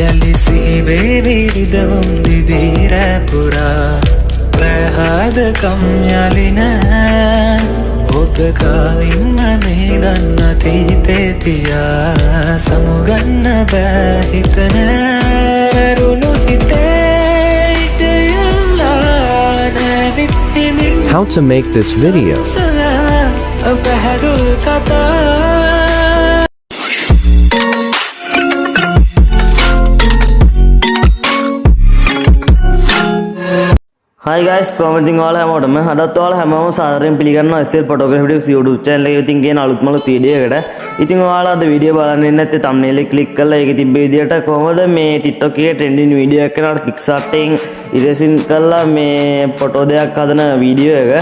යලි සිහිවේ විදවුම් දිදී රැපුරා ප්‍රහාදකම් යලි නෑ ඔබ කාලින්ම මේ දන්න තීතේ තියා සමුගන්න බෑ හිත නෑ රුණු හිතේ ඉතයල්ලා නැවිත් සිනින් How to make this video. පැහැදුල් කතා Hi guys, කොහොමද ඉතින් ඔයාලා හැමෝටම අදත් ඔයාලා හැමෝම සාදරයෙන් පිළිගන්නවා SL photography YouTube channel එකේ ඉතින් කියන අලුත්ම වීඩියෝ එකට. ඉතින් ඔයාලා අද වීඩියෝ බලන්න ඉන්නේ නැත්නම් thumbnail එක click කරලා ඒකේ තිබ්බ විදියට කොහොමද මේ TikTok එකේ trending වීඩියෝ එකක් කරනකොට Picsart එකෙන් erasing කරලා මේ ෆොටෝ දෙයක් හදන වීඩියෝ එක.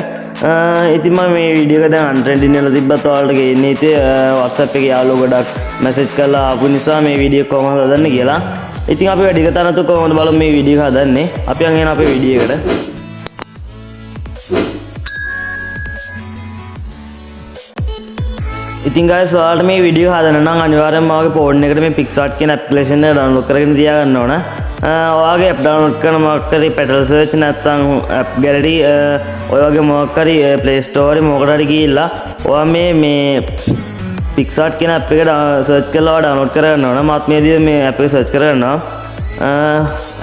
ඉතින් මම මේ වීඩියෝ එක දැන් untrending වෙලා තිබ්බත් ඔයාලට ගේන්නේ ඉතින් WhatsApp එකේ යාළුවෝ ගොඩක් message කරලා ආපු නිසා මේ වීඩියෝ කොහොමද හදන්නේ කියලා. ඉතින් අපි වැඩි කතා නැතුව කොහොමද බලමු මේ වීඩියෝ එක හදන්නේ. අපි යන් එන අපේ වීඩියෝ එකට. ඉතින් guys ඔයාලට මේ වීඩියෝ හදන්න නම් අනිවාර්යෙන්ම ඔයාගේ ෆෝන් එකට මේ Picsart කියන ඇප්ලිකේෂන් එක ඩවුන්ලෝඩ් කරගෙන තියාගන්න ඕන. ඔයාගේ app download කරන මොකක් හරි pedal search නැත්නම් app gallery ඔය වගේ මොකක් හරි play store එකේ මොකට හරි ගිහිල්ලා ඔයා මේ Picsart කියන app එක search කරලා ඔයා download කරගන්න ඕන. මාත් මේ විදිහට මේ app එක search කරගන්නවා.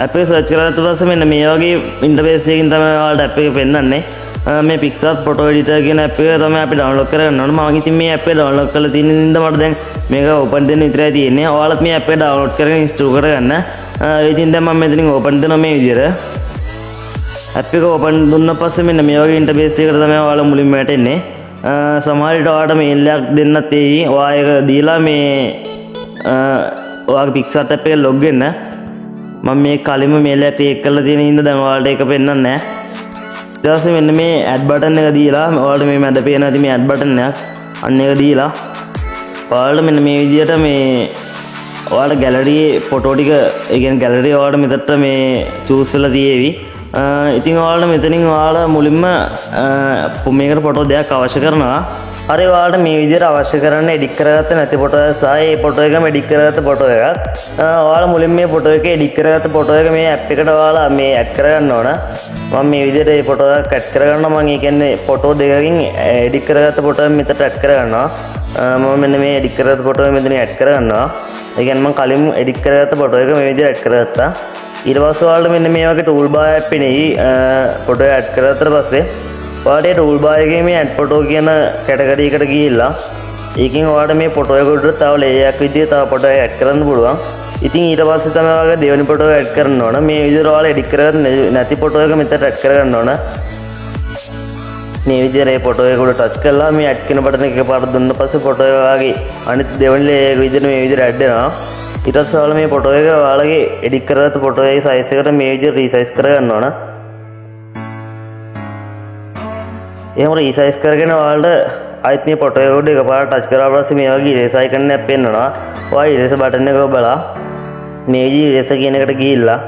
app එක search කරලා ඊපස්සේ මෙන්න මේ වගේ interface එකකින් තමයි ඔයාලට app එක පෙන්නන්නේ. මේ Picsart photo editor කියන app එක තමයි අපි download කරගන්න ඕන. මම ඉතින් මේ app එක download කරලා තියෙන ඉඳන් මට දැන් මේක open දෙන්න විතරයි තියෙන්නේ. ඔයාලත් මේ app එක download කරගෙන install කරගන්න. ඉතින් දැන් මම මෙතනින් open දෙනවා මේ විදිහට. app එක open දුන්න පස්සේ මෙන්න මේ වගේ interface එකකට තමයි ඔයාලා මුලින්ම වැටෙන්නේ. සමහර විට ඔයාලට mail එකක් දෙන්නත් එයි. ඔයා ඒක දීලා මේ ඔයාගේ Picsart app එක log වෙන්න. මම මේ කලින්ම mail එක ක්ලික් කරලා තියෙන ඉඳන් දැන් ඔයාලට ඒක පෙන්නන්නේ නැහැ. ඊට පස්සේ මෙන්න මේ add button එක දීලා ඔයාලට මේ මැද පේන ඇති මේ add button එක අන්න එක දීලා ඔයාලට මෙන්න මේ විදිහට මේ ඔයාලට gallery ෆොටෝ ටික ඒ කියන්නේ gallery ඔයාලට මෙතනට මේ choose වෙලා තියෙවි. ඉතින් ඔයාලට මෙතනින් ඔයාලා මුලින්ම මේකට ෆොටෝ දෙකක් අවශ්‍ය කරනවා. හරි ඔයාලට මේ විදිහට අවශ්‍ය කරන්න edit කරගත්ත නැති ෆොටෝ එක සහ මේ ෆොටෝ එකම edit කරගත්ත ෆොටෝ එකක්. ඔයාලා මුලින්ම මේ ෆොටෝ එක edit කරගත්ත ෆොටෝ එක මේ app එකට ඔයාලා මේ add කරගන්න ඕන. මම මේ විදිහට මේ ෆොටෝ එකක් add කරගන්නවා. මම ඒ කියන්නේ ෆොටෝ දෙකකින් edit කරගත්ත ෆොටෝ එක මෙතනට add කරගන්නවා. මම මෙන්න මේ edit කරගත්ත ෆොටෝ එක මෙතන add කරගන්නවා. ඒ කියන්නේ මම කලින් edit කරගත්ත ෆොටෝ එක මේ විදිහට add කරගත්තා. ඊට පස්සේ ඔයාලට මෙන්න මේ වගේ tool bar එකක් පෙනෙයි. ෆොටෝ එක add කරගත්තට පස්සේ ඔයාලට tool bar එකේ මේ add photo කියන කැටගරි එකට ගිහිල්ලා ඒකෙන් ඔයාලට මේ ෆොටෝ එක උඩට තව layer එකක් විදිහට තව ෆොටෝ එකක් add කරන්න පුළුවන්. ඉතින් ඊට පස්සේ තමයි ඔයාලගේ දෙවෙනි ෆොටෝ එක add කරන්න ඕන. මේ විදිහට ඔයාලා edit කරගන්න නැති ෆොටෝ එක මෙතනට add කරගන්න ඕන. මේ විදිහට මේ ෆොටෝ එක උඩ touch කරලා මේ add කියන බටන් එක එකපාරට දුන්න පස්සේ ෆොටෝ එක ඔයාගේ අනිත් දෙවෙනි layer එක විදිහට මේ විදිහට add වෙනවා. ඊට පස්සේ ඔයාලා මේ ෆොටෝ එක ඔයාලගේ edit කරගත්ත ෆොටෝ එකේ size එකට මේ විදිහට resize කරගන්න ඕන. එහෙම resize කරගෙන ඔයාලට ආයෙත් මේ ෆොටෝ එක උඩ එකපාරට ටච් කරලා පස්සේ මේ වගේ erase icon එකක් පෙන්නනවා. ඔයා erase බටන් එක ඔබලා මේ විදිහට erase කියන එකට ගිහිල්ලා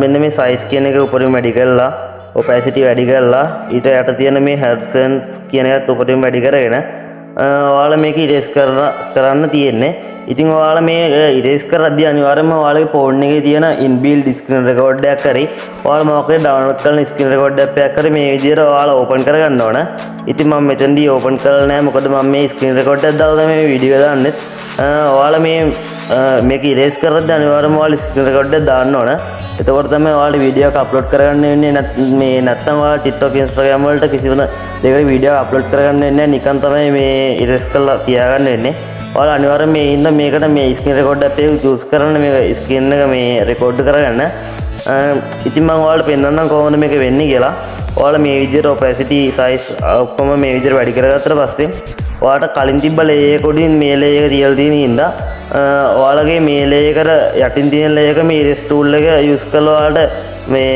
මෙන්න මේ size කියන එක උඩින් වැඩි කරලා opacity වැඩි කරලා ඊට යට තියෙන මේ headsense කියන එකත් උඩින් වැඩි කරගෙන ඔයාලා මේක erase කරන්න තියෙන්නේ. ඉතින් ඔයාලා මේ erase කරද්දී අනිවාර්යයෙන්ම ඔයාලගේ ෆෝන් එකේ තියෙන inbuilt screen recorder එකක් හරි ඔයාලා මොකක්ද download කරන screen recorder එකක් හරි මේ විදිහට ඔයාලා open කරගන්න ඕන. ඉතින් මම මෙතනදී open කරලා නැහැ මොකද මම මේ screen recorder එක දාලා තමයි මේ වීඩියෝ එක දාන්නේ. ඔයාලා මේක erase කරද්දී අනිවාර්යයෙන්ම ඔයාලා screen recorder එක දාන්න ඕන. එතකොට තමයි ඔයාලා වීඩියෝ එක upload කරගන්න වෙන්නේ. මේ නැත්තම් ඔයාලා TikTok Instagram වලට කිසිම දෙයකට වීඩියෝ upload කරගන්න වෙන්නේ නැහැ. නිකන් තමයි මේ erase කරලා තියාගන්න වෙන්නේ. ඔයාලා අනිවාර්යෙන් මේ ඉන්න මේකට මේ ස්ක්‍රීන් රෙකෝඩර් එකක් යූස් කරන්න මේක ස්ක්‍රීන් එක මේ රෙකෝඩ් කරගන්න. ඉතින් මම ඔයාලට පෙන්නන්නම් කොහොමද මේක වෙන්නේ කියලා. ඔයාලා මේ විදිහට opacity size ඔක්කොම මේ විදිහට වැඩි කරගත්තට පස්සේ ඔයාලට කලින් තිබ්බ layer එක උඩින් මේ layer එක තියලා තියෙන හින්දා ඔයාලගේ මේ layer එකට යටින් තියෙන layer එක මේ erase tool එක යූස් කරලා ඔයාලට මේ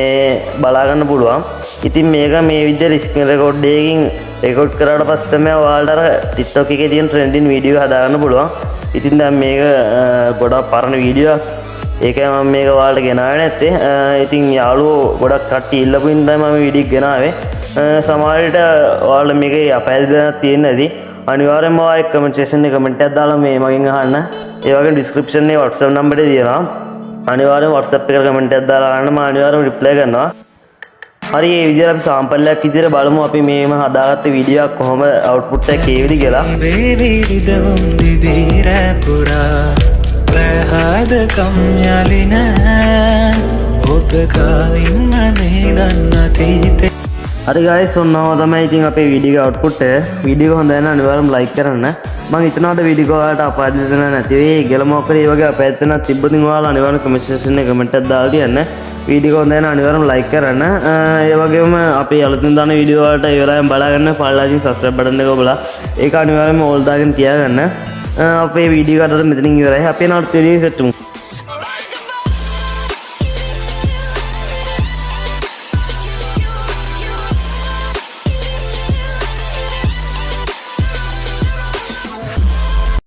බලා ගන්න පුළුවන්. ඉතින් මේක මේ විදිහට ස්ක්‍රීන් රෙකෝඩ් එකකින් රෙකෝඩ් කරාට පස්සේ තමයි ඔයාලට අර TikTok එකේ තියෙන trending වීඩියෝ හදාගන්න පුළුවන්. ඉතින් දැන් මේක ගොඩක් පරණ වීඩියෝ එකක්. ඒකයි මම මේක ඔයාලට ගෙනාවේ නැත්තේ. ඉතින් යාළුවෝ ගොඩක් කට්ටිය ඉල්ලපු හින්දා මම වීඩියෝ ගෙනාවේ. සමහර විට ඔයාලා මේකේ අපහැදිලිකමක් තියෙන නැති අනිවාර්යෙන්ම ඔයා කමෙන්ට් සෙක්ෂන් එකේ කමෙන්ට් එකක් දාලා මේ මගෙන් අහන්න. ඒ වගේ ඩිස්ක්‍රිප්ෂන් එකේ WhatsApp නම්බරේ තියෙනවා. අනිවාර්යෙන් WhatsApp එකට කමෙන්ට් එකක් දාලා ගන්න මම අනිවාර්යෙන් රිප්ලයි කරනවා. හරි මේ විදිහට අපි සාම්පල් එකක් විදිහට බලමු අපි මේම හදාගත්ත වීඩියෝ එකක් කොහොම අවුට්පුට් එක කේවිද කියලා. baby රිදවම් දිදී රැපුරා ප්‍රහාද කම්යලින ඔබ කාලින්ම මේ දන්න තීතේ. හරි guys ඔන්නව තමයි ඉතින් අපේ වීඩියෝ එක අවුට්පුට් එක. වීඩියෝ එක හොඳ නම් අනිවාර්යයෙන්ම like කරන්න. මම හිතනවාද වීඩියෝ එක ඔයාලට අපහසු දෙන්න නැති වෙයි. ඒගොල්ලෝ මොකද මේ වගේ අපැත්තෙන් තිබ්බොත් ඔයාලා අනිවාර්යයෙන් කමෙන්ට් සෙක්ෂන් එකේ කමෙන්ට් එකක් දාලා තියන්න. වීඩියෝ එක හොඳ නම් අනිවාර්යයෙන්ම like කරන්න. ඒ වගේම අපි අලුතින් දාන වීඩියෝ වලට ඒ වෙලාවෙන් බලාගන්න පල්ලාදින් subscribe button එක ඔබලා ඒක අනිවාර්යයෙන්ම all දාගෙන තියාගන්න. අපේ වීඩියෝ එක අද මෙතනින් ඉවරයි. අපි යනවා ටෙලිවිෂන් සෙට්